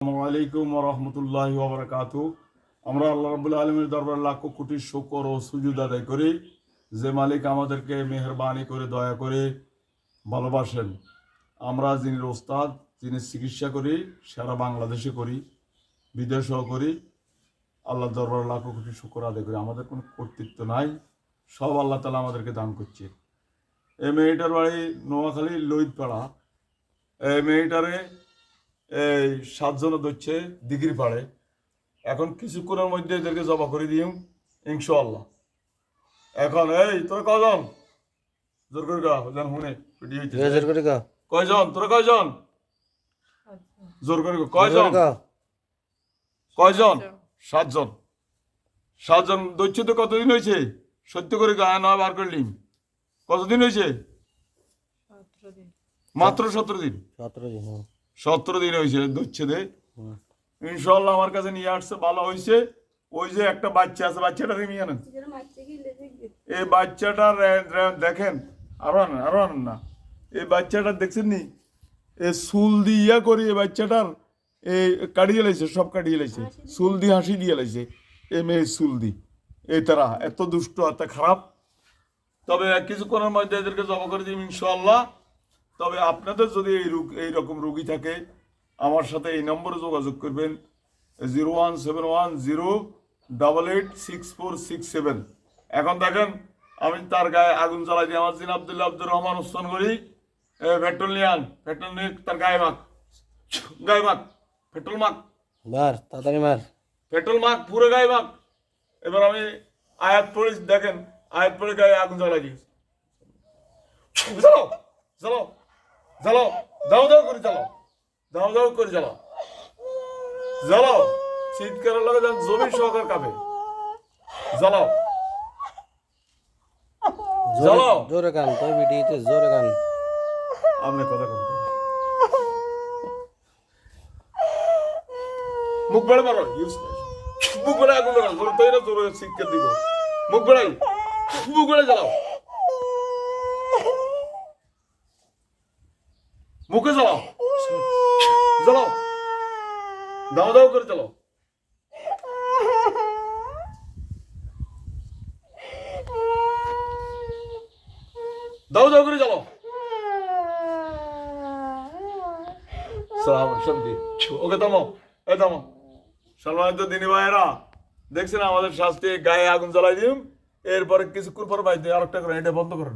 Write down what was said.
আসসালামু আলাইকুম ওয়া রাহমাতুল্লাহি ওয়া বারাকাতুহু। আমরা আল্লাহ রাব্বুল আলামিনের দরবারে লাখ কোটি শুকর ও সুজুদ আদায় করি, যে মালিক আমাদেরকে মেহেরবানি করে দয়া করে ভালোবাসেন। আমরা যিনি ওস্তাদ, যিনি চিকিৎসা করি, সারা বাংলাদেশে করি, বিদেশেও করি। আল্লাহর দরবারে লাখ কোটি শুকর আদায় করি। আমাদের কোনো কর্তৃত্ব নাই, সব আল্লাহ তাআলা আমাদেরকে দান করছে। এই মেয়েটার বাড়ি নোয়াখালী লইতপাড়া। এই মেয়েটারে এই 7 জন ধরছে দিঘির পাড়ে। এখন কিছুক্ষণের মধ্যে এদেরকে জবা করে দিম ইনশাআল্লাহ। এখন এই তোরা কয়জন? জোর করে গা যেন শুনে জোর করে গা। কয়জন তোরা কয়জন? জোর করে কয়জন? কয়জন? 7 জন। 7 জন ধরছে তো কতদিন হয়েছে? সত্য করে গা নয় বার করলিম। কতদিন হয়েছে? মাত্র 17 দিন। 17 দিন হয়েছে ধরছে দে। ইনশাল্লাহ আমার কাছে নিয়ে আসছে, ভালো হয়েছে। ওই যে একটা বাচ্চা আছে, বাচ্চাটা নিয়ে আনেন। এই বাচ্চাটা দেখেন, আরো আনেন না। এই বাচ্চাটা দেখছেন নি, এই চুল দিয়া করি এই বাচ্চাটার এই কাটিয়ে লাইছে, সব কাটিয়ে লাইছে, চুল দিয়ে হাসি দিয়ে লাইছে। এই মেয়ে চুল দি এই তারা এত দুষ্ট, এত খারাপ। তবে কিছুক্ষণের মধ্যে এদেরকে জমা করে দিই ইনশাল্লাহ। তবে আপনাদের যদি এইরকম রোগী থাকে, আমার সাথে এই নম্বরে যোগাযোগ করবেন, 01710886467। এখন দেখেন আমি তার গায়ে আগুন জ্বালাই দিই। আমার জিন আব্দুর রহমান ওসমান করি পেট্রোল নিয়ে তার গায়ে মাখ, পেট্রোল মাখ, তাড়াতাড়ি মার, পেট্রোল মাখ, পুরো গায়ে মাখ। এবার আমি আয়াত পড়ে, দেখেন আয়াত পড়ে গায়ে আগুন জ্বালাই দিই। জ্বালাও জ্বালাও জ্বালাও, দাও দাও করে জ্বালাও, দাও দাও করে জ্বালাও, জ্বালাও। চিৎকারের লগে যেন জমি সহকার কাঁপে। জ্বালাও জ্বালাও, জোরে গান, তুই ভিডিওতে জোরে গান। আপনি কথা কম, মুখ বেড়ে মারো, মুখ বেড়ে আগুন লাগাও, জোরে তৈরি জোরে চিৎকার দিব। মুখ বেড়াই, মুখ বেড়ে জ্বালাও, মুখে জ্বালাও, জ্বালাও, দাও দাও করে জ্বালাও। দাও দাও করে জ্বালাও। সালাম শান্তি। ওকে থামো, এ থামো। সম্মানিত দিনী ভাইয়েরা, দেখছেন আমাদের শাস্তি, গায়ে আগুন জ্বালাই দিম, এরপরে কিছুক্ষণ পর বাইরে আরেকটা করেন, এটা বন্ধ করেন।